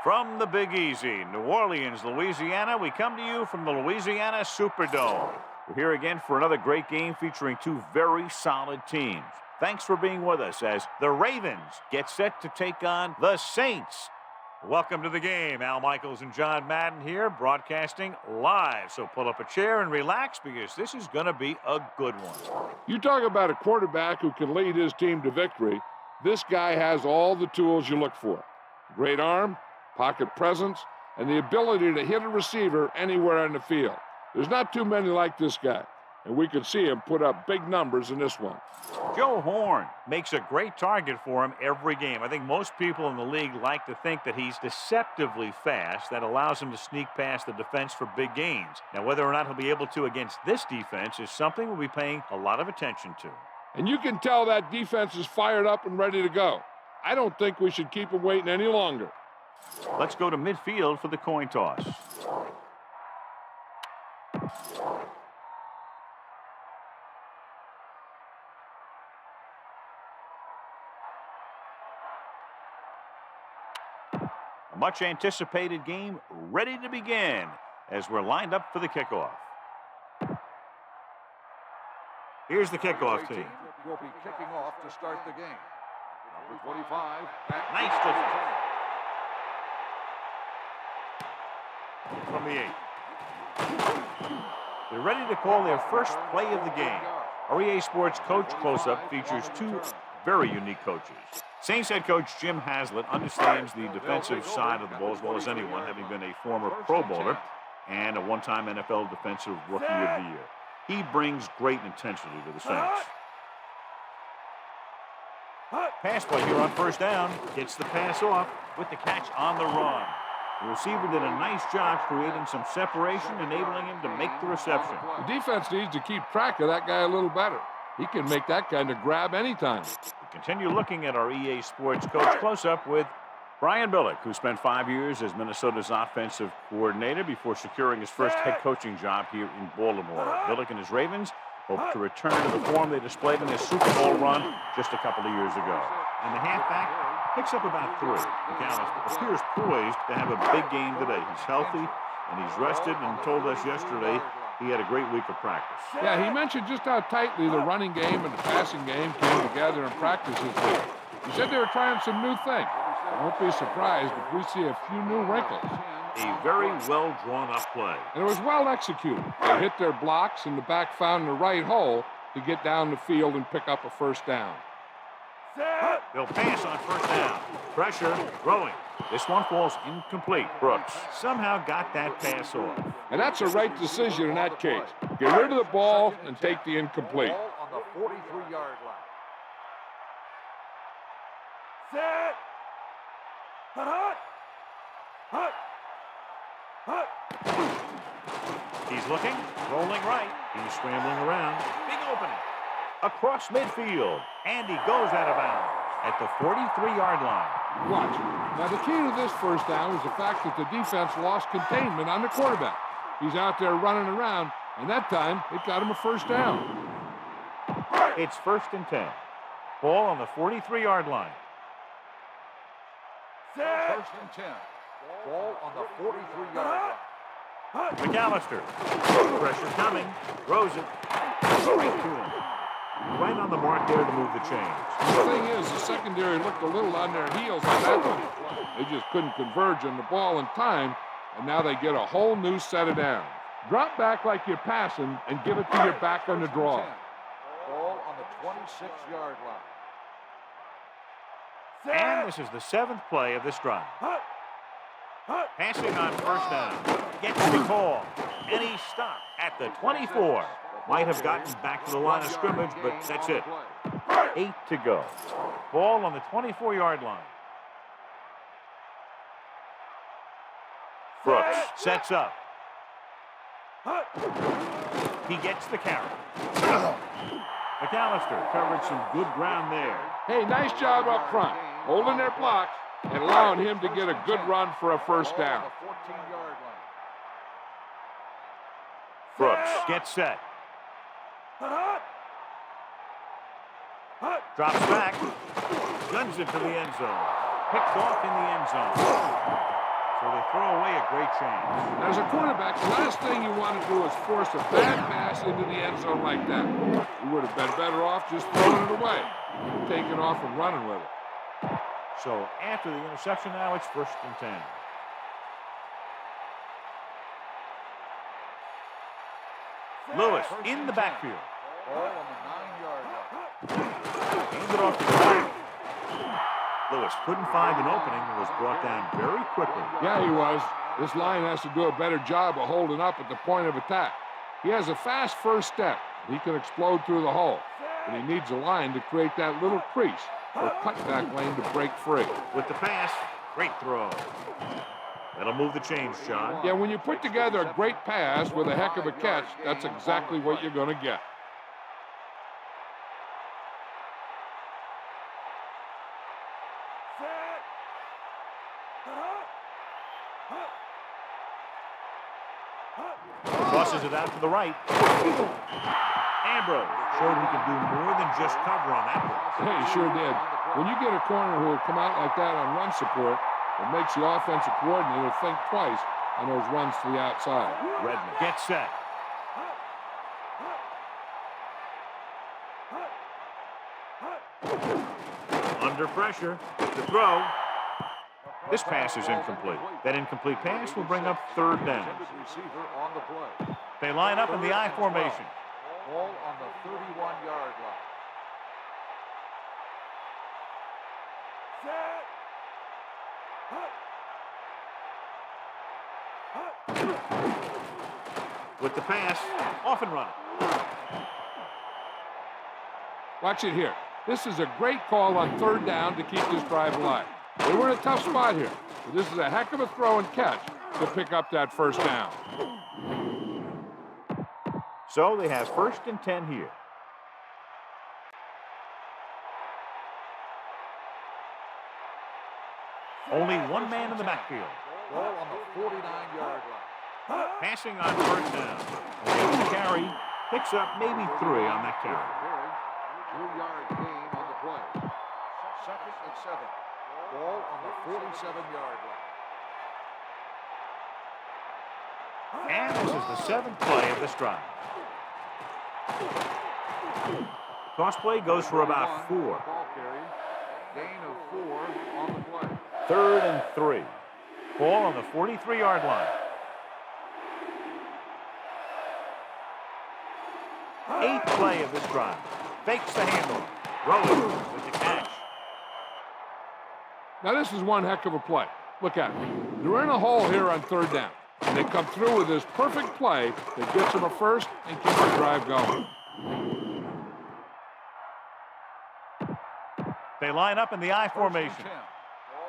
From the Big Easy, New Orleans, Louisiana, we come to you from the Louisiana Superdome. We're here again for another great game featuring two very solid teams. Thanks for being with us as the Ravens get set to take on the Saints. Welcome to the game. Al Michaels and John Madden here, broadcasting live. So pull up a chair and relax because this is going to be a good one. You talk about a quarterback who can lead his team to victory. This guy has all the tools you look for. Great arm, pocket presence, and the ability to hit a receiver anywhere on the field. There's not too many like this guy, and we could see him put up big numbers in this one. Joe Horn makes a great target for him every game. I think most people in the league like to think that he's deceptively fast. That allows him to sneak past the defense for big gains. Now, whether or not he'll be able to against this defense is something we'll be paying a lot of attention to. And you can tell that defense is fired up and ready to go. I don't think we should keep him waiting any longer. Let's go to midfield for the coin toss. A much anticipated game ready to begin as we're lined up for the kickoff. Here's the kickoff team. Will be kicking off to start the game. Number 25. Nice defense. From the 8. They're ready to call their first play of the game. Our EA Sports Coach Close-Up features two very unique coaches. Saints head coach Jim Haslett understands the defensive side of the ball as well as anyone, having been a former Pro Bowler and a one-time NFL Defensive Rookie of the Year. He brings great intensity to the Saints. Pass play here on first down. Gets the pass off with the catch on the run. The receiver did a nice job creating some separation, enabling him to make the reception. The defense needs to keep track of that guy a little better. He can make that kind of grab anytime. We continue looking at our EA Sports Coach Close-Up with Brian Billick, who spent 5 years as Minnesota's offensive coordinator before securing his first head coaching job here in Baltimore. Billick and his Ravens hope to return to the form they displayed in their Super Bowl run just a couple of years ago. And the halfback picks up about 3. McAllister appears poised to have a big game today. He's healthy and he's rested and told us yesterday he had a great week of practice. Yeah, he mentioned just how tightly the running game and the passing game came together in practice this week. He said they were trying some new things. I won't be surprised if we see a few new wrinkles. A very well drawn up play. And it was well executed. They hit their blocks and the back found the right hole to get down the field and pick up a first down. They'll pass on first down. Pressure, throwing. This one falls incomplete. Brooks somehow got that pass off. And that's a right decision in that case. Get rid of the ball and take the incomplete. Ball on the 43-yard line. Set. Hut. Hut. Hut. He's looking, rolling right. He's scrambling around. Big opening. Across midfield. And he goes out of bounds at the 43-yard line. Watch. Now, the key to this first down was the fact that the defense lost containment on the quarterback. He's out there running around, and that time, it got him a first down. It's 1st and 10. Ball on the 43-yard line. Set. 1st and 10. Ball on the 43-yard line. McAllister. Pressure coming. Throws it. Straight to him. Right on the mark there to move the chains. The thing is, the secondary looked a little on their heels on that one. They just couldn't converge on the ball in time, and now they get a whole new set of downs. Drop back like you're passing and give it to your back on the draw. Ball on the 26-yard line. And this is the 7th play of this drive. Passing on first down. Gets the call. And he stopped at the 24. Might have gotten back to the line of scrimmage, but that's it. 8 to go. Ball on the 24-yard line. Brooks sets up. He gets the carry. McAllister covered some good ground there. Hey, nice job up front, holding their blocks and allowing him to get a good run for a first down. Brooks gets set. Drops back. Guns it to the end zone. Picked off in the end zone. So they throw away a great chance. As a quarterback, the last thing you want to do is force a bad pass into the end zone like that. You would have been better off just throwing it away, taking off and running with it. So after the interception, now it's 1st and 10. Lewis in the backfield. Ball on the 9-yard line. Hands it off to the right. Lewis couldn't find an opening and was brought down very quickly. Yeah, he was. This line has to do a better job of holding up at the point of attack. He has a fast first step. He can explode through the hole. But he needs a line to create that little crease or cutback lane to break free. With the pass, great throw. That'll move the chains, John. Yeah, when you put together a great pass with a heck of a catch, that's exactly what you're going to get. Crosses it out to the right. Ambrose showed he could do more than just cover on that one. Yeah, he sure did. When you get a corner who will come out like that on run support, it makes the offensive coordinator think twice on those runs to the outside. Redmond gets set. Under pressure. The throw. This pass is incomplete. That incomplete pass will bring up 3rd down. They line up in the I formation. Ball on the 31-yard line. With the pass, off and running. Watch it here. This is a great call on 3rd down to keep this drive alive. They were in a tough spot here, but this is a heck of a throw and catch to pick up that 1st down. So they have 1st and 10 here. Only one man in the backfield. Ball on the 49-yard line. Passing on 3rd down. And the carry picks up maybe 3 on that carry. 2-yard gain on the play. 2nd and 7. Ball on the 47-yard line. And this is the 7th play of this drive. Cross play goes for about 4. Ball carry. Gain of 4 on the play. 3rd and 3. Ball on the 43-yard line. 8th play of this drive. Fakes the handle. Rolling with the catch. Now, this is one heck of a play. Look at it. They're in a hole here on 3rd down. And they come through with this perfect play that gets them a 1st and keeps the drive going. They line up in the I formation.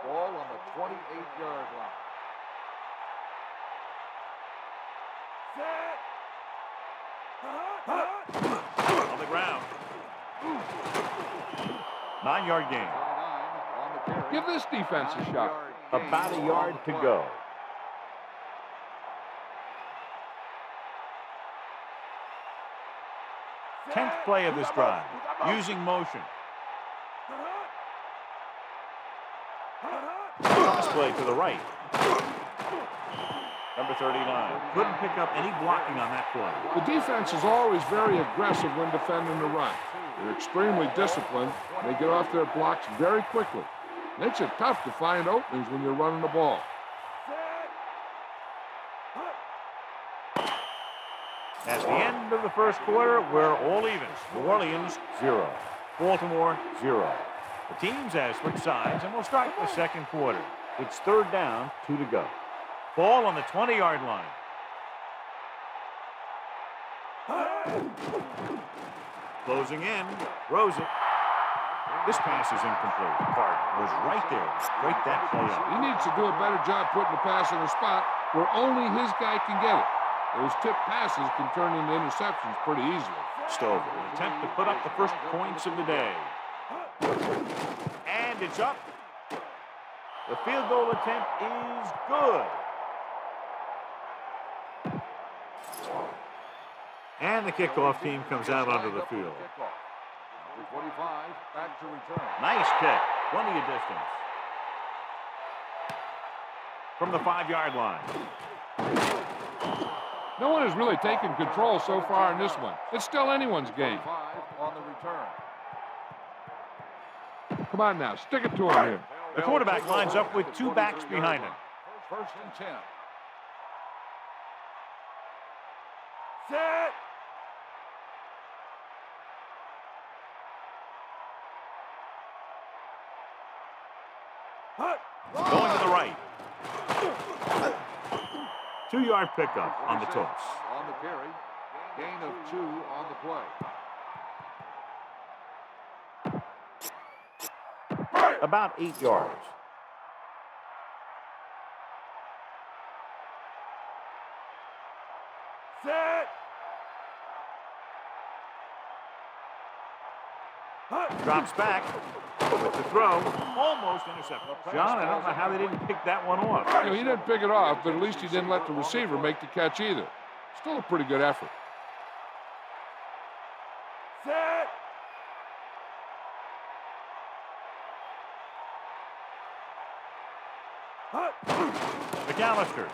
Ball on the 28-yard line. On the ground. 9-yard gain. Give this defense a shot. About a yard to go. Tenth play of this drive. Using motion. Cross play to the right. Number 39. Couldn't pick up any blocking on that play. The defense is always very aggressive when defending the run. They're extremely disciplined. They get off their blocks very quickly. Makes it tough to find openings when you're running the ball. At the end of the 1st quarter, we're all even. New Orleans, 0. Baltimore, 0. The teams have switched sides, and we'll start the 2nd quarter. It's 3rd down, 2 to go. Ball on the 20-yard line. Closing in, throws it. This pass is incomplete. Hart was right there to break that play up. He needs to do a better job putting the pass in a spot where only his guy can get it. Those tip passes can turn into interceptions pretty easily. Stover, an attempt to put up the 1st points of the day. And it's up. The field goal attempt is good. And the kickoff team comes out onto the field. 25 back to return. Nice kick. Plenty of distance. from the 5-yard line. No one has really taken control so far in this one. It's still anyone's game. 5 on the return. Come on now, stick it to him here. The quarterback lines up with 2 backs behind him. First and 10. Set. Hut. Going to the right. 2-yard pickup on the toss. On the carry. Gain of 2 on the play. About 8 yards. Set. Hut. Drops back with the throw. Almost intercepted. John, I don't know how they didn't pick that one off. You know, he didn't pick it off, but at least he didn't let the receiver make the catch either. Still a pretty good effort. Set. Hut. McAllister.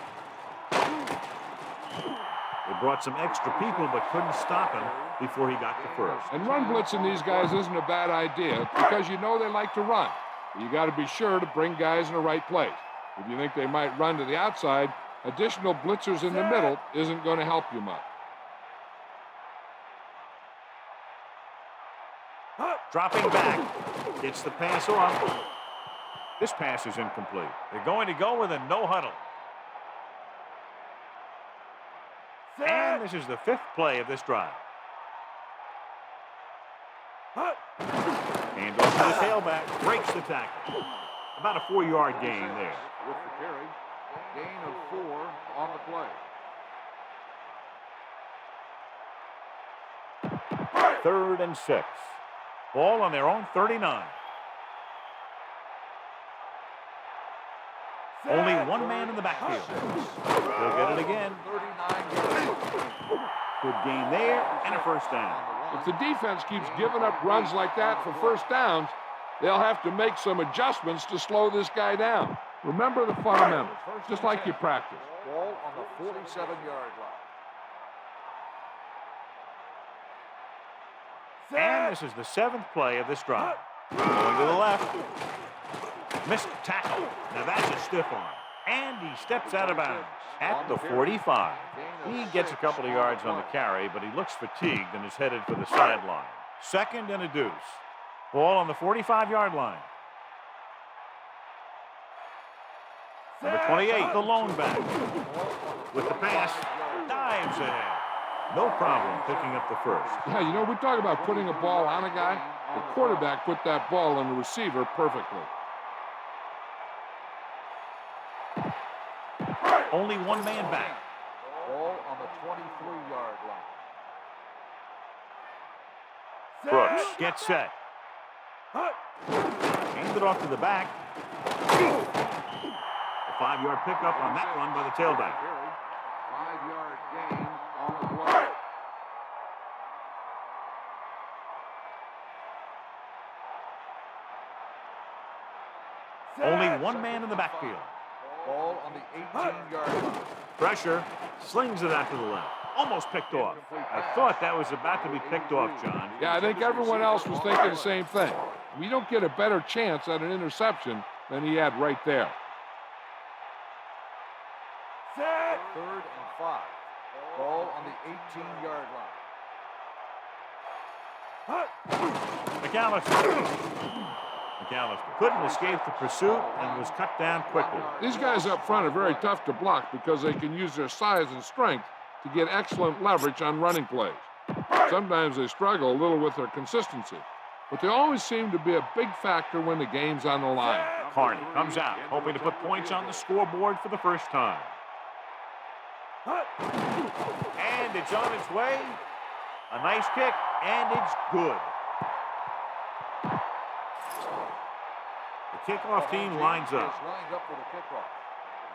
They brought some extra people but couldn't stop him before he got the first. And run blitzing these guys isn't a bad idea because you know they like to run. But you got to be sure to bring guys in the right place. If you think they might run to the outside, additional blitzers in the middle isn't going to help you much. Dropping back. Gets the pass off. This pass is incomplete. They're going to go with a no huddle. And this is the 5th play of this drive. And goes to the tailback. Breaks the tackle. About a 4-yard gain there. With the carry. Gain of 4 on the play. 3rd and 6. Ball on their own 39. Only one man in the backfield. They'll get it again. 39 yards. Good gain there and a first down. If the defense keeps giving up runs like that for first downs, they'll have to make some adjustments to slow this guy down. Remember the fundamentals, just like you practice. Ball on the 47-yard line. And this is the 7th play of this drive. Going to the left. Missed tackle. Now that's a stiff arm. And he steps out of bounds at the 45. He gets a couple of yards on the carry, but he looks fatigued and is headed for the sideline. 2nd and a deuce. Ball on the 45-yard line. Number 28, the lone back. With the pass, dives ahead. No problem picking up the first. Yeah, you know, we talk about putting a ball on a guy. The quarterback put that ball on the receiver perfectly. Only one man back. Ball on the 23-yard line. Brooks gets set. Hand it off to the back. A 5-yard pickup on that run by the tailback. 5-yard gain on the play. Only one man in the backfield. Ball on the 18-yard line. Pressure. Slings it out to the left. Almost picked off. I thought that was about to be picked off, John. Yeah, I think everyone else was thinking the same thing. We don't get a better chance at an interception than he had right there. 3rd and 5. Ball on the 18-yard line. McAllister couldn't escape the pursuit and was cut down quickly. These guys up front are very tough to block because they can use their size and strength to get excellent leverage on running plays. Sometimes they struggle a little with their consistency, but they always seem to be a big factor when the game's on the line. Carney comes out, hoping to put points on the scoreboard for the first time. And it's on its way. A nice kick, and it's good. The kickoff team lines up. Lined up for the kickoff.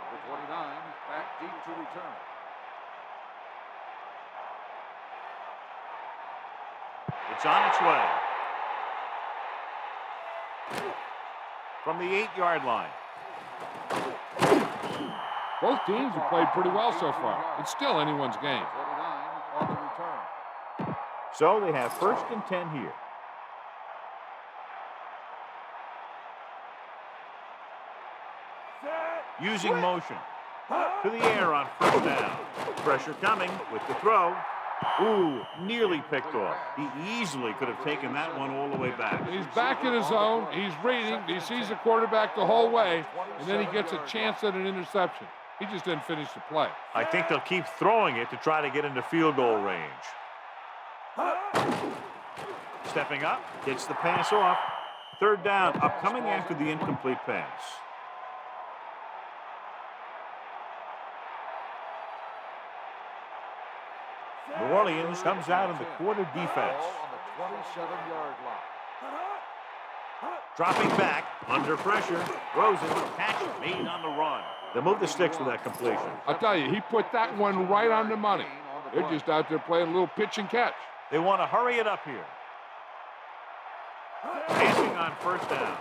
Number 29 back deep to return. It's on its way. From the 8-yard line. Both teams have played pretty well so far. It's still anyone's game. 49 on the return. So they have 1st and 10 here. Using motion. To the air on 1st down. Pressure coming with the throw. Ooh, nearly picked off. He easily could have taken that one all the way back. He's back in his zone. He's reading. He sees the quarterback the whole way, and then he gets a chance at an interception. He just didn't finish the play. I think they'll keep throwing it to try to get into field goal range. Stepping up, gets the pass off. 3rd down, upcoming after the incomplete pass. New Orleans comes out in the quarter defense. On the 27-yard line. Dropping back, under pressure. Rosen, catch made on the run. They move the sticks with that completion. I'll tell you, he put that one right on the money. They're just out there playing a little pitch and catch. They want to hurry it up here. Passing on 1st down.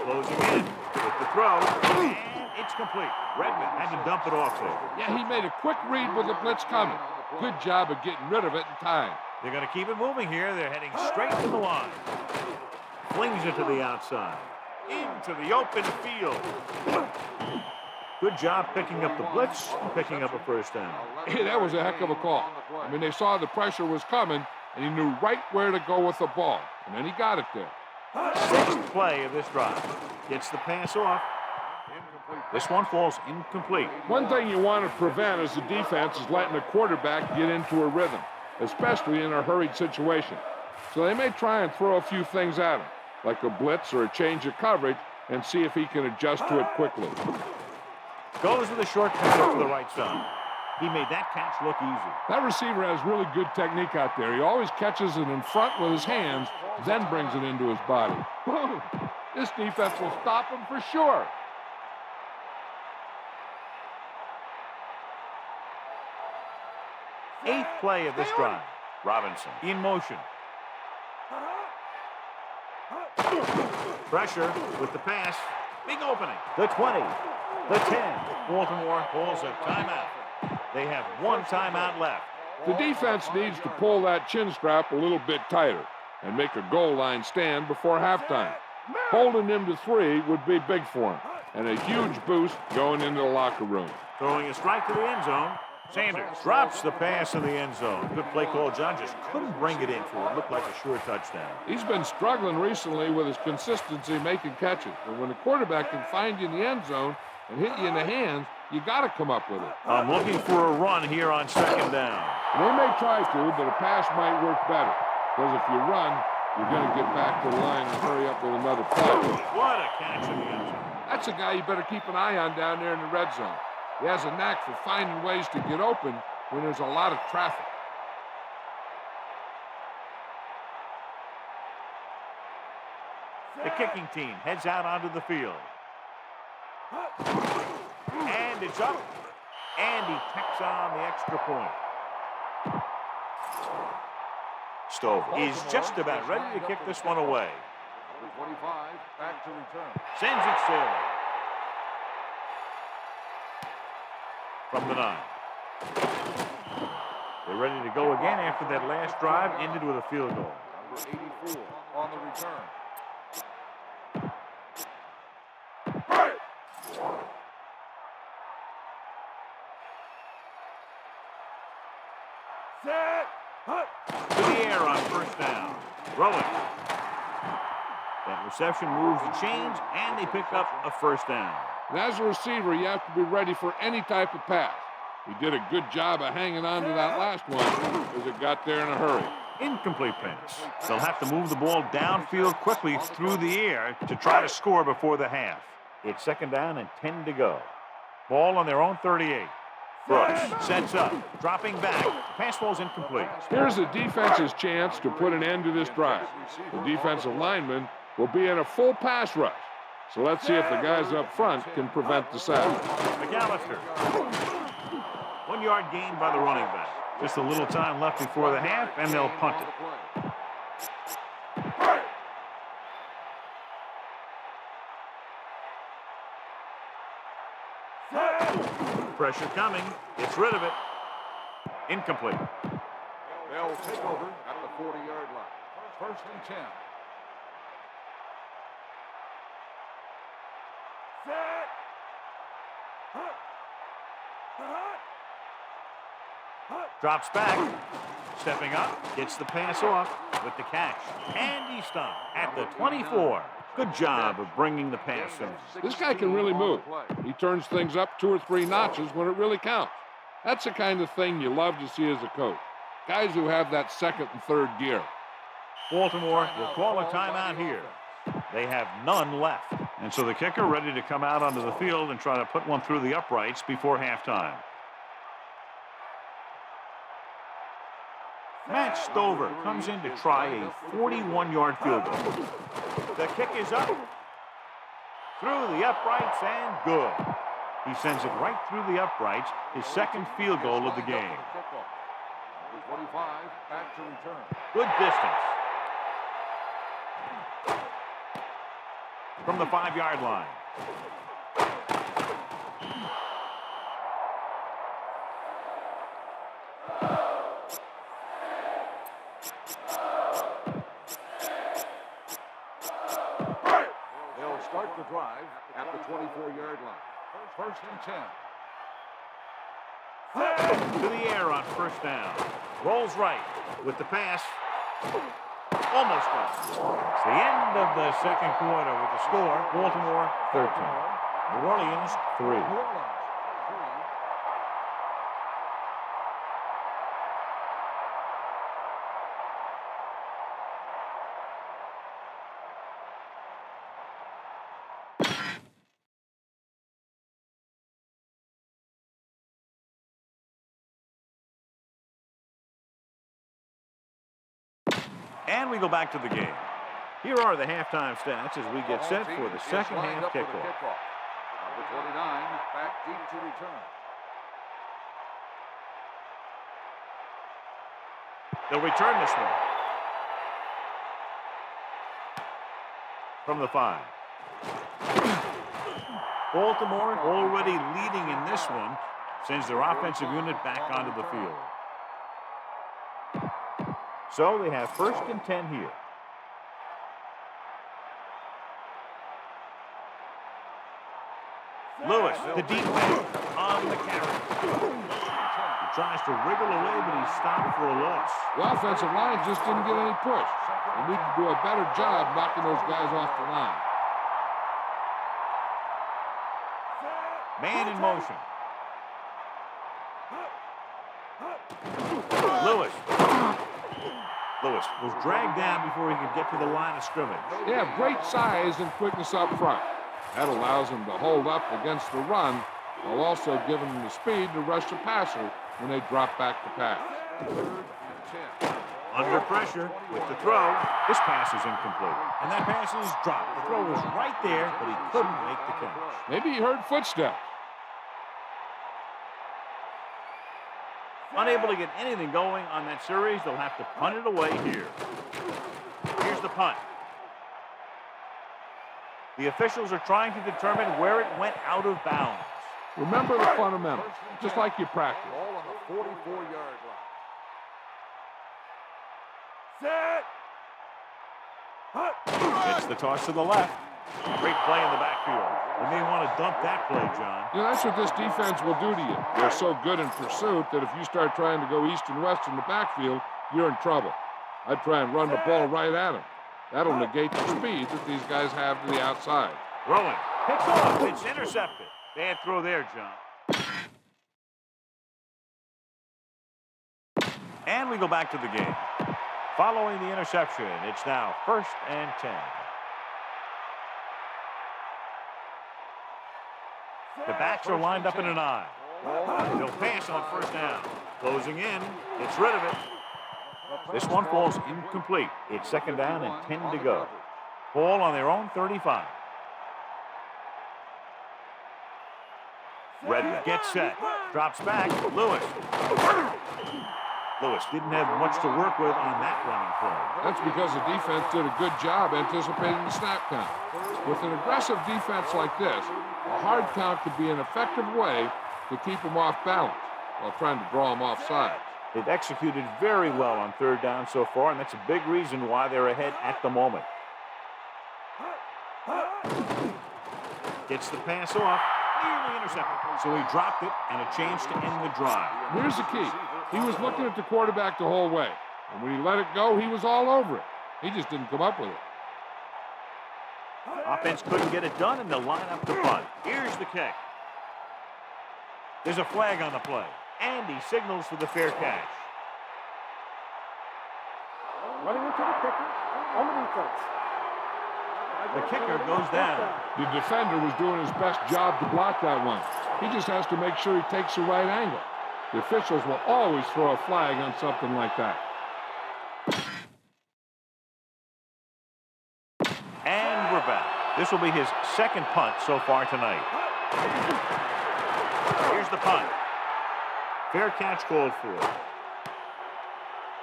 Closing in with the throw. And it's complete. Redmond had to dump it off there. Yeah, he made a quick read with the blitz coming. Good job of getting rid of it in time. They're going to keep it moving here. They're heading straight to the line. Flings it to the outside. Into the open field. Good job picking up the blitz and picking up a 1st down. Hey, that was a heck of a call. I mean, they saw the pressure was coming, and he knew right where to go with the ball. And then he got it there. 6th play of this drive. Gets the pass off. This one falls incomplete. One thing you want to prevent as a defense is letting the quarterback get into a rhythm, especially in a hurried situation. So they may try and throw a few things at him, like a blitz or a change of coverage, and see if he can adjust to it quickly. Goes with a short pass to the right side. He made that catch look easy. That receiver has really good technique out there. He always catches it in front with his hands, then brings it into his body. This defense will stop him for sure. Eighth play of this drive. Robinson in motion. Pressure with the pass. Big opening. The 20. The 10. Baltimore calls a timeout. They have one timeout left. The defense needs to pull that chin strap a little bit tighter and make a goal line stand before halftime. Holding them to 3 would be big for them, and a huge boost going into the locker room. Throwing a strike to the end zone. Sanders drops the pass in the end zone. Good play call. John just couldn't bring it in for it. Looked like a sure touchdown. He's been struggling recently with his consistency making catches. And when the quarterback can find you in the end zone and hit you in the hands, you got to come up with it. I'm looking for a run here on 2nd down. They may try to, but a pass might work better. Because if you run, you're going to get back to the line and hurry up with another play. What a catch in the end zone. That's a guy you better keep an eye on down there in the red zone. He has a knack for finding ways to get open when there's a lot of traffic. The kicking team heads out onto the field. And it's up. And he tacks on the extra point. Stover is just about ready to kick this one away. 25, back to return. Sends it sailing. From the 9. They're ready to go again after that last drive ended with a field goal. Number 84 on the return. Set. To the air on 1st down. Throwing. That reception moves the chains, and they pick up a 1st down. And as a receiver, you have to be ready for any type of pass. He did a good job of hanging on to that last one as it got there in a hurry. Incomplete pass. They'll have to move the ball downfield quickly through the air to try to score before the half. It's 2nd down and 10 to go. Ball on their own 38. Brooks sets up, dropping back. Pass ball's incomplete. Here's the defense's chance to put an end to this drive. The defensive lineman will be in a full pass rush. So let's see if the guys up front can prevent the sack. McAllister. 1 yard gain by the running back. Just a little time left before the half, and they'll punt it. Pressure coming. Gets rid of it. Incomplete. They'll take over at the 40-yard line. First and 10. Set. Drops back. Stepping up. Gets the pass off with the catch. And he stopped at the 24. Good job of bringing the pass in. This guy can really move. He turns things up 2 or 3 notches when it really counts. That's the kind of thing you love to see as a coach. Guys who have that second and third gear. Baltimore will call a timeout here. They have none left. And so the kicker ready to come out onto the field and try to put one through the uprights before halftime. Matt Stover comes in to try a 41-yard field goal. The kick is up. Through the uprights and good. He sends it right through the uprights, his second field goal of the game. 25 back to return. Good distance. From the 5-yard line. They'll start the drive at the 24-yard line. First and 10. To the air on first down. Rolls right with the pass. Almost got it. It's the end of the second quarter with the score. Baltimore 13. New Orleans 3. New Orleans 3. And we go back to the game. Here are the halftime stats as we get set for the second half kickoff. Number 29 back deep to return. They'll return this one. From the 5. Baltimore already leading in this one, sends their offensive unit back onto the field. So they have first and 10 here. Lewis, the deep man, on the carry. He tries to wriggle away, but he's stopped for a loss. The offensive line just didn't get any push. They need to do a better job knocking those guys off the line. Man in motion. Lewis. Lewis was dragged down before he could get to the line of scrimmage. They have great size and quickness up front. That allows them to hold up against the run while also giving them the speed to rush the passer when they drop back to pass. Under pressure with the throw. This pass is incomplete. And that pass is dropped. The throw was right there, but he couldn't make the catch. Maybe he heard footsteps. Unable to get anything going on that series, they'll have to punt it away here. Here's the punt. The officials are trying to determine where it went out of bounds. Remember the fundamentals, just like you practice. Ball on the 44-yard line. Set. It's the toss to the left. Great play in the backfield. They may want to dump that play, John. You know, that's what this defense will do to you. They're so good in pursuit that if you start trying to go east and west in the backfield, you're in trouble. I'd try and run the ball right at them. That'll negate the speed that these guys have to the outside. Throwing. Picks off. It's intercepted. Bad throw there, John. And we go back to the game. Following the interception, it's now first and 10. The backs are lined up in an I. They'll pass on first down. Closing in. Gets rid of it. This one falls incomplete. It's second down and 10 to go. Ball on their own 35. Redmond gets set. Drops back. Lewis. Lewis didn't have much to work with on that running play. That's because the defense did a good job anticipating the snap count. With an aggressive defense like this, a hard count could be an effective way to keep him off balance while trying to draw him offside. They've executed very well on third down so far, and that's a big reason why they're ahead at the moment. Gets the pass off, nearly intercepted. So he dropped it, and a chance to end the drive. Here's the key. He was looking at the quarterback the whole way. And when he let it go, he was all over it. He just didn't come up with it. Offense couldn't get it done, and they'll line up to punt. Here's the kick. There's a flag on the play, and he signals for the fair catch. Running into the kicker on the defense. The kicker goes down. The defender was doing his best job to block that one. He just has to make sure he takes the right angle. The officials will always throw a flag on something like that. And we're back. This will be his second punt so far tonight. Here's the punt. Fair catch called for.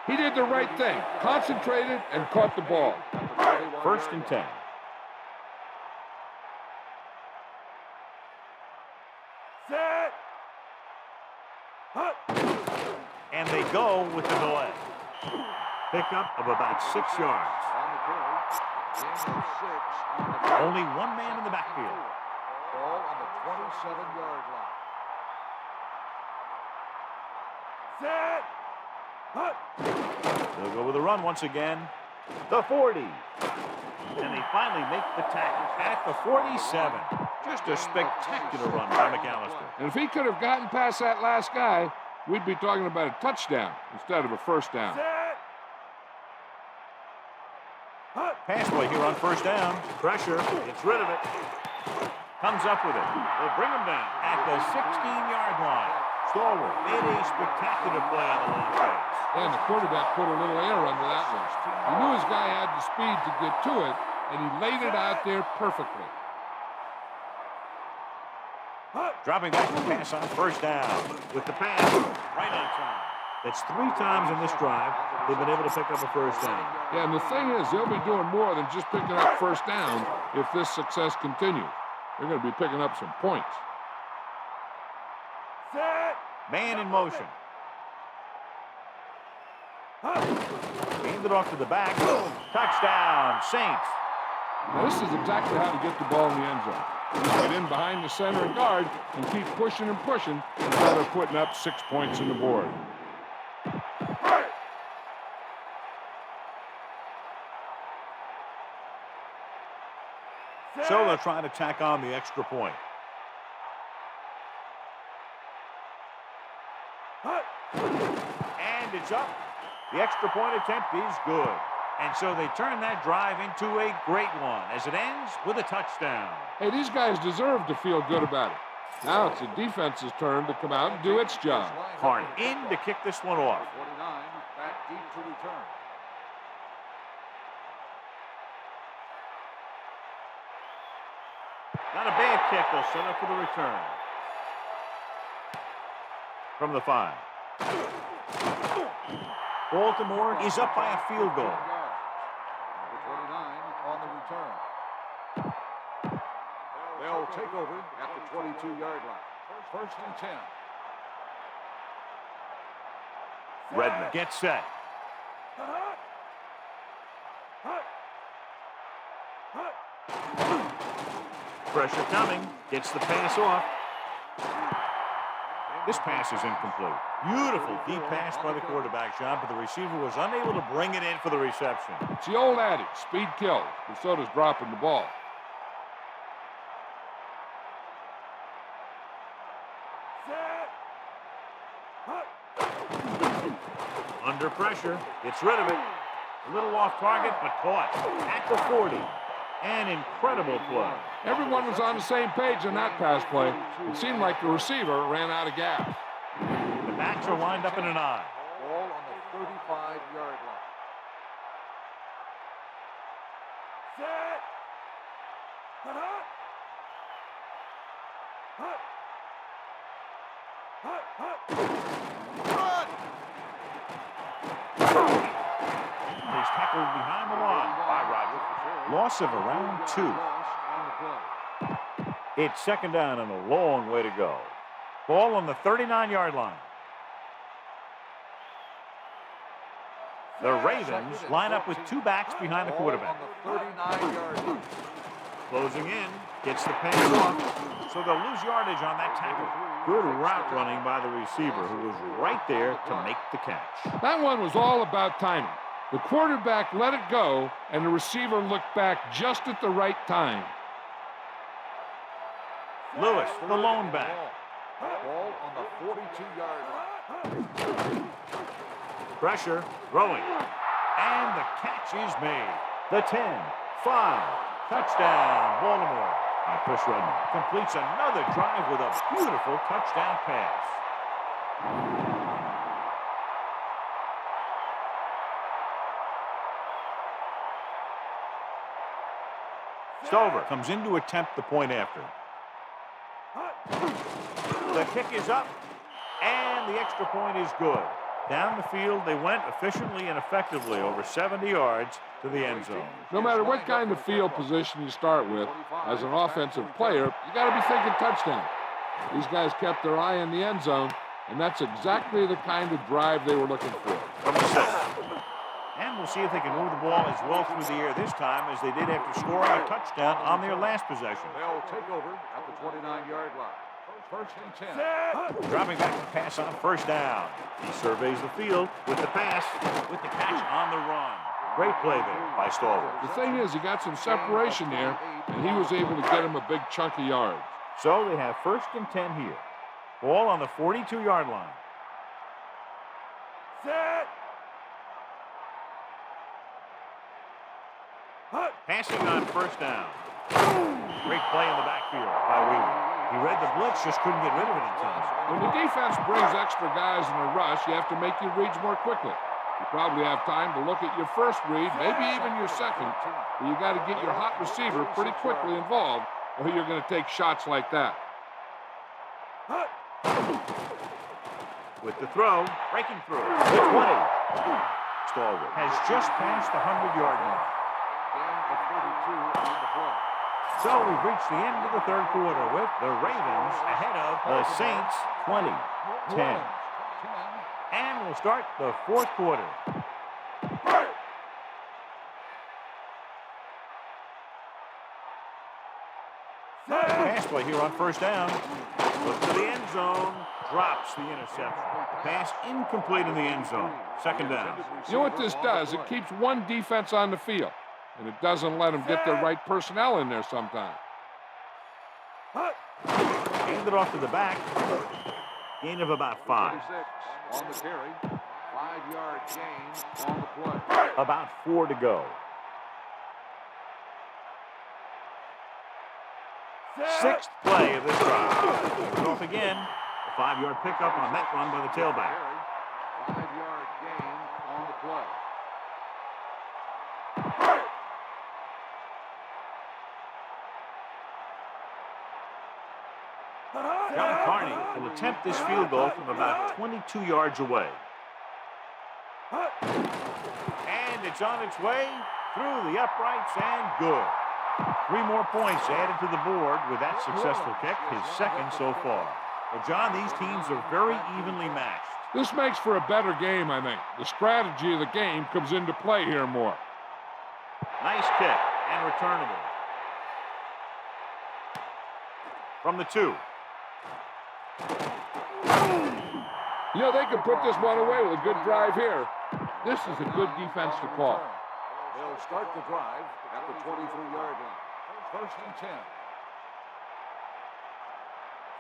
He did the right thing. Concentrated and caught the ball. 1st and 10. Set. And they go with the delay. Pickup of about 6 yards. Only one man in the backfield. Ball on the 27-yard line. Set. They'll go with a run once again. The 40. And they finally make the tackle at the 47. Just a spectacular run by McAllister. And if he could have gotten past that last guy, we'd be talking about a touchdown instead of a first down. Set. Pass play here on 1st down. Pressure. Gets rid of it. Comes up with it. They'll bring him down at the 16-yard line. Stallworth made a spectacular play on the long pass. And the quarterback put a little air under that one. He knew his guy had the speed to get to it, and he laid it out there perfectly. Dropping back the pass on 1st down. With the pass right on time. That's 3 times in this drive they've been able to pick up a 1st down. Yeah, and the thing is, they'll be doing more than just picking up 1st down if this success continues. They're going to be picking up some points. Set. Man in motion. Handed off to the back. Touchdown, Saints. Now, this is exactly how to get the ball in the end zone. Just get in behind the center and guard and keep pushing and pushing until they're putting up 6 points on the board. So they're trying to tack on the extra point. And it's up. The extra point attempt is good. And so they turn that drive into a great one as it ends with a touchdown. Hey, these guys deserve to feel good about it. Now it's the defense's turn to come out and do its job. Harn in to kick this one off. 49 back deep to return. Not a bad kick. They'll set up for the return. From the 5. Baltimore is up by a field goal. Number 29 on the return. They'll take over at the 22-yard line. 1st and 10. Redmond gets set. Pressure coming. Gets the pass off. This pass is incomplete. Beautiful deep pass by the quarterback, John, but the receiver was unable to bring it in for the reception. It's the old adage, speed kills, but so does dropping the ball. Under pressure. Gets rid of it. A little off target, but caught at the 40. An incredible play. Everyone was on the same page in that pass play. It seemed like the receiver ran out of gas. The backs are lined up in an I. Ball on the 35-yard line. Set. He's tackled behind the line by Rodgers. Loss of around 2. It's 2nd down and a long way to go. Ball on the 39-yard line. The Ravens line up with two backs behind the quarterback. On the 39-yard line. Closing in, gets the pass off, so they'll lose yardage on that tackle. Good route running by the receiver, who was right there to make the catch. That one was all about timing. The quarterback let it go, and the receiver looked back just at the right time. Lewis, the lone back. Ball on the 42-yard line. Pressure, throwing, and the catch is made. The 10, 5, touchdown, Baltimore. By Chris Redmond completes another drive with a beautiful touchdown pass. Stover comes in to attempt the point after. The kick is up, and the extra point is good. Down the field, they went efficiently and effectively over 70 yards to the end zone. No matter what kind of field position you start with, as an offensive player, you got to be thinking touchdown. These guys kept their eye on the end zone, and that's exactly the kind of drive they were looking for. From the 6. And we'll see if they can move the ball as well through the air this time as they did after scoring a touchdown on their last possession. They'll take over at the 29-yard line. First and 10. Dropping back to pass on first down. He surveys the field with the pass, with the catch on the run. Great play there by Stalwart. The thing is, he got some separation there, and he was able to get him a big chunk of yards. So they have first and 10 here. Ball on the 42-yard line. Set. Passing on first down. Great play in the backfield by Wheeler. He read the blitz, just couldn't get rid of it in time. When the defense brings extra guys in a rush, you have to make your reads more quickly. You probably have time to look at your first read, maybe even your second, but you got to get your hot receiver pretty quickly involved, or you're going to take shots like that. With the throw, breaking through. The 20. Stalwart has just passed the 100-yard mark. Gain of 42 on the play. So we've reached the end of the third quarter with the Ravens ahead of the Saints 20-10. And we'll start the fourth quarter. Pass play here on first down. Look to the end zone. Drops the interception. Pass incomplete in the end zone. Second down. You know what this does? It keeps one defense on the field, and it doesn't let them get the right personnel in there sometimes. Hand it off to the back. Gain of about 5. 26 on the carry. 5-yard gain on the play. About 4 to go. Sixth play of this drive. Off again. A 5-yard pickup on that run by the tailback. 5-yard gain on the play. John Carney will attempt this field goal from about 22 yards away. And it's on its way through the uprights and good. 3 more points added to the board with that successful kick, his second so far. Well, John, these teams are very evenly matched. This makes for a better game, I think. The strategy of the game comes into play here more. Nice kick and returnable. From the 2. You know, they could put this one away with a good drive here. This is a good defense to call. They'll start the drive at the 23-yard line. First and 10.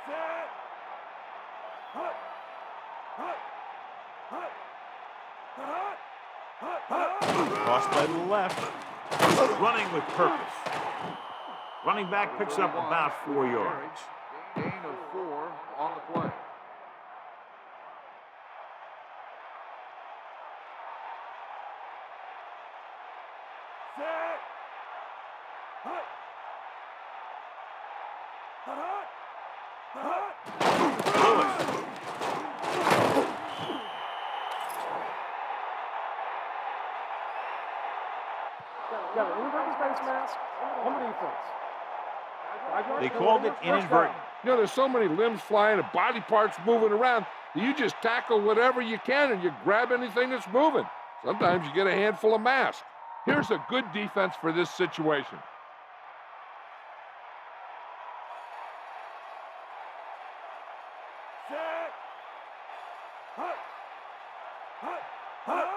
Set. Cross play to the left. Running with purpose. Running back picks up about 4 yards. Gain of 4 on the play. Set. Lewis. Got an inverted face mask on the defense. They called it inadvertent. You know, there's so many limbs flying and body parts moving around that you just tackle whatever you can and you grab anything that's moving. Sometimes you get a handful of mass. Here's a good defense for this situation.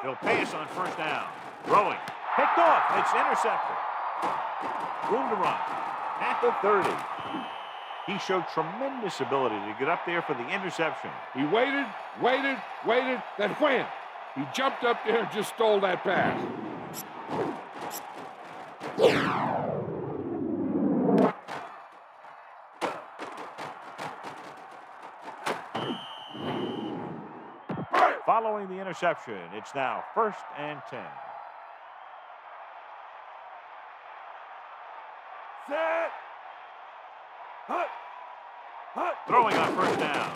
He'll pass on first down. Throwing. Picked off. It's intercepted. Room to run. At the 30. He showed tremendous ability to get up there for the interception. He waited, then wham! He jumped up there and just stole that pass. Following the interception, it's now 1st and 10. Set. Throwing on first down.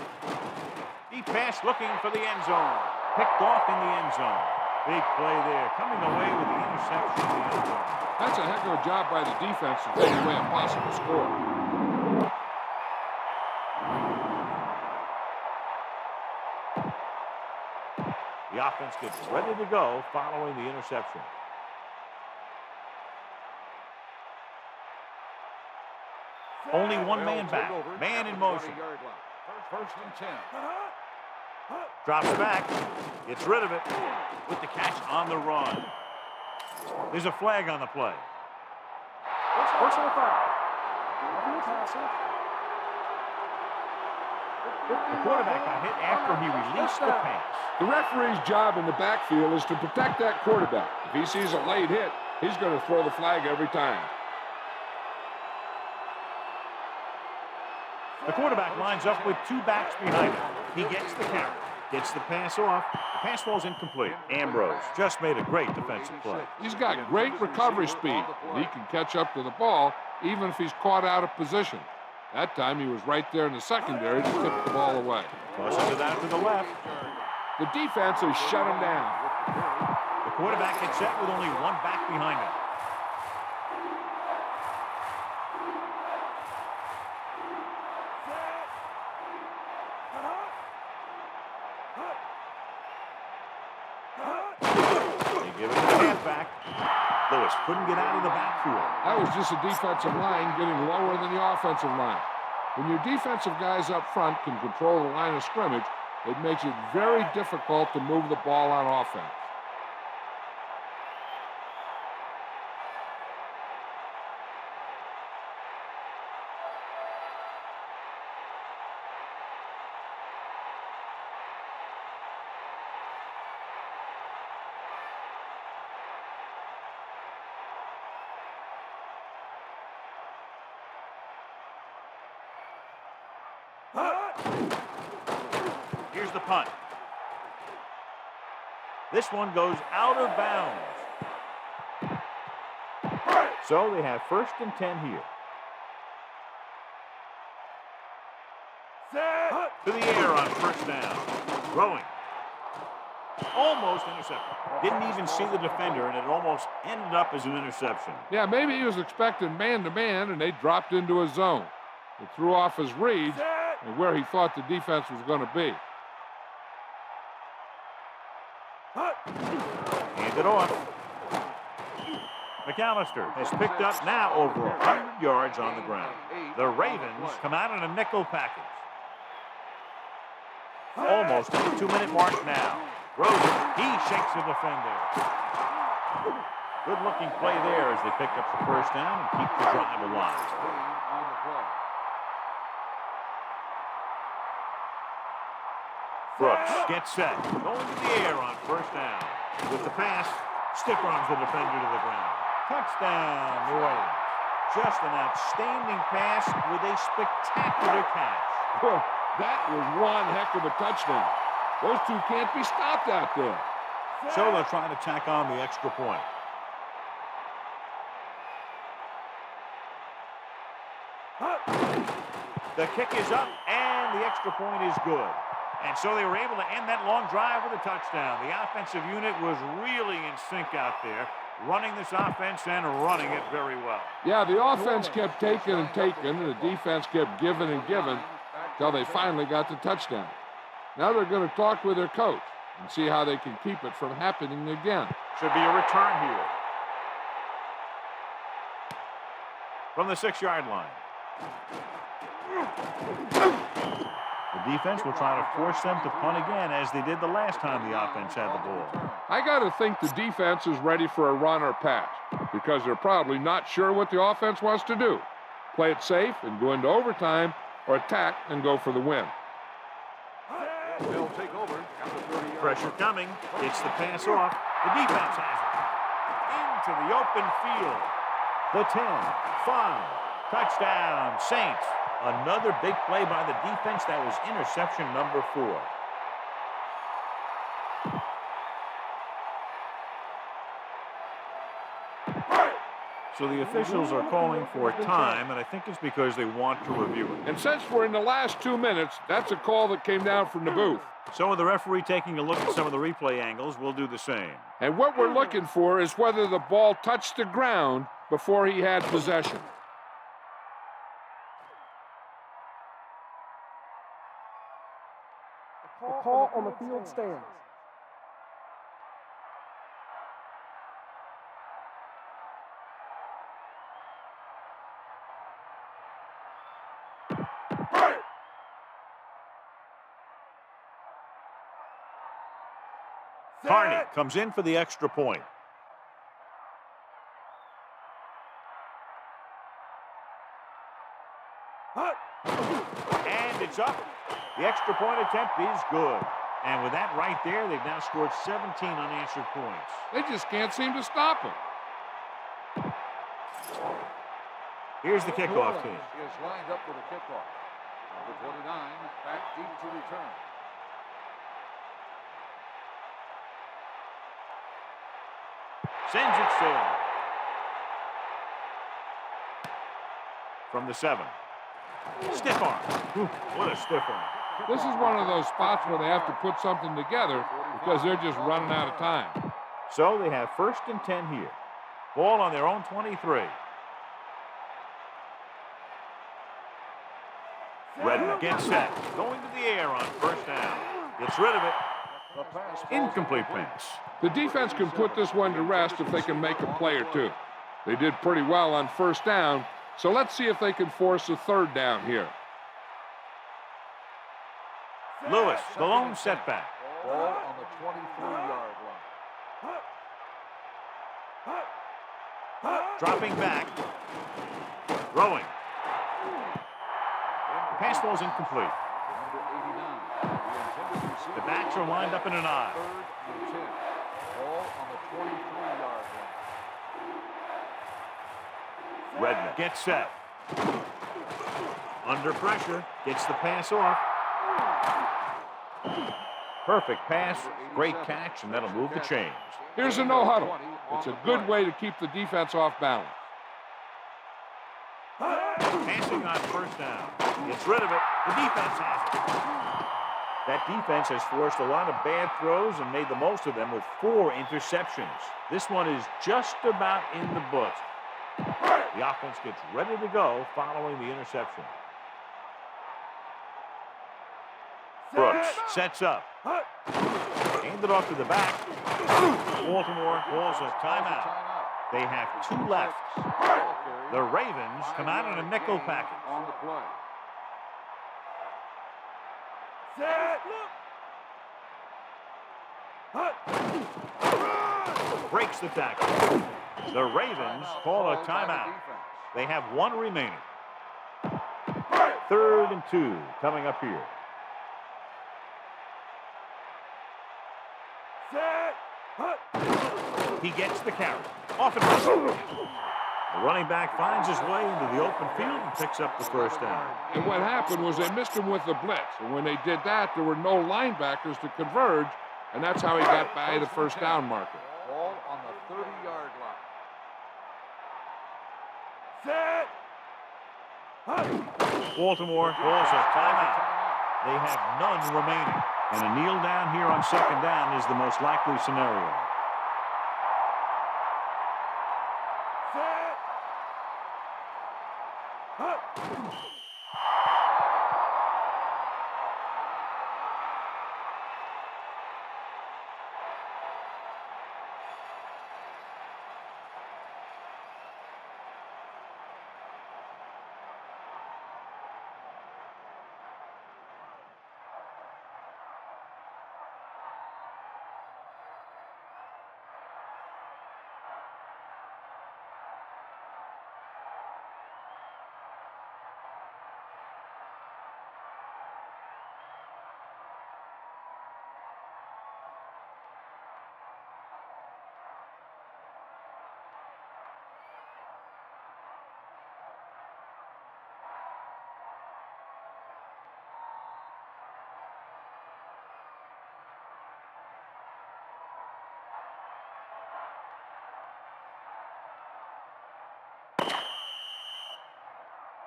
Deep pass looking for the end zone. Picked off in the end zone. Big play there. Coming away with the interception in the end zone. That's a heck of a job by the defense to take away a possible score. The offense gets ready to go following the interception. Only one man back. Man in motion. First and 10. Drops back. Gets rid of it with the catch on the run. There's a flag on the play. Personal foul. The quarterback got hit after he released the pass. The referee's job in the backfield is to protect that quarterback. If he sees a late hit, he's going to throw the flag every time. The quarterback lines up with two backs behind him. He gets the carry, gets the pass off. The pass falls incomplete. Ambrose just made a great defensive play. He's got great recovery speed. He can catch up to the ball even if he's caught out of position. That time he was right there in the secondary to tip the ball away. Tosses it out to the left. The defense has shut him down. The quarterback gets set with only one back behind him. They give it to the halfback. Lewis couldn't get out of the backfield. That was just a defensive line getting lower than the offensive line. When your defensive guys up front can control the line of scrimmage, it makes it very difficult to move the ball on offense. Here's the punt. This one goes out of bounds. So they have 1st and 10 here. Set. To the air on first down. Throwing. Almost intercepted. Didn't even see the defender, and it almost ended up as an interception. Yeah, maybe he was expecting man-to-man, and they dropped into a zone. It threw off his reads and where he thought the defense was going to be. Hand it off. McAllister has picked up now over 100 yards on the ground. The Ravens come out in a nickel package. Almost at the 2-minute mark now. Rosen, he shakes the defender. Good-looking play there as they pick up the first down and keep the drive alive. Brooks gets set. Going to the air on first down. With the pass, stick arms the defender to the ground. Touchdown, New Orleans. Just an outstanding pass with a spectacular catch. Well, that was one heck of a touchdown. Those two can't be stopped out there. So they're trying to tack on the extra point. The kick is up, and the extra point is good. And so they were able to end that long drive with a touchdown. The offensive unit was really in sync out there. running this offense and running it very well. Yeah, the offense kept taking and taking, and the defense kept giving and giving until they finally got the touchdown. Now they're going to talk with their coach and see how they can keep it from happening again. Should be a return here. From the 6-yard line. The defense will try to force them to punt again, as they did the last time the offense had the ball. I got to think the defense is ready for a run or pass because they're probably not sure what the offense wants to do. Play it safe and go into overtime, or attack and go for the win. They'll take over at the 30-yard Pressure coming. It's the pass off. The defense has it. Into the open field. The 10, 5, touchdown, Saints. Another big play by the defense. That was interception number 4. So the officials are calling for time, and I think it's because they want to review it. And since we're in the last 2 minutes, that's a call that came down from the booth. So with the referee taking a look at some of the replay angles, we'll do the same. And what we're looking for is whether the ball touched the ground before he had possession. The call on the field stands. Carney comes in for the extra point. And it's up. The extra point attempt is good. And with that right there, they've now scored 17 unanswered points. They just can't seem to stop him. Here's the kickoff team. Is lined up for the kickoff. Number 29 back deep to return. Sends it sailing. From the 7. Stiff arm. What a stiff arm. This is one of those spots where they have to put something together because they're just running out of time. So they have 1st and 10 here. Ball on their own 23. Redmond gets set. Going to the air on 1st down. Gets rid of it. Incomplete pass. The defense can put this one to rest if they can make a play or two. They did pretty well on 1st down, so let's see if they can force a 3rd down here. Lewis, the lone setback. Ball on the 23-yard line. Dropping back. Throwing. Pass ball's incomplete. The backs are lined up in an I. 3rd and 10. Ball on the 23-yard line. Redmond gets set. Under pressure. Gets the pass off. Perfect pass. Great catch, and that'll move the chains. Here's a no-huddle. It's a good way to keep the defense off balance. Passing on 1st down. Gets rid of it. The defense has it. That defense has forced a lot of bad throws and made the most of them with 4 interceptions. This one is just about in the books. The offense gets ready to go following the interception. Brooks sets up. Hand it off to the back. Baltimore calls a timeout. They have 2 left. The Ravens come out in a nickel package. On the play. Breaks the tackle. The Ravens call a timeout. They have 1 remaining. 3rd and 2 coming up here. He gets the carry. Off and running. The running back finds his way into the open field and picks up the 1st down. And what happened was they missed him with the blitz. And when they did that, there were no linebackers to converge, and that's how he got by the 1st down marker. Ball on the 30-yard line. Baltimore calls a timeout. They have none remaining. And a kneel down here on 2nd down is the most likely scenario.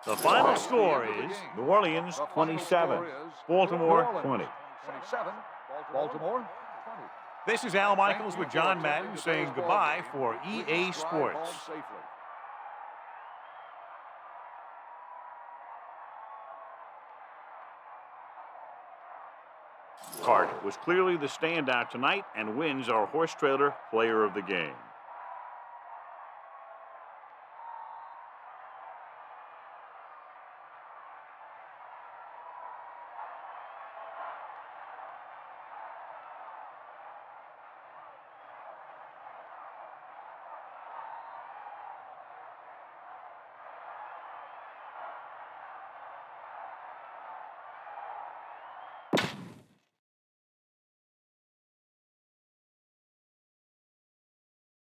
The final score is New Orleans 27, Baltimore 20. 27, Baltimore 20. This is Al Michaels with John Madden saying goodbye for EA Sports. Hart was clearly the standout tonight and wins our horse trailer player of the game.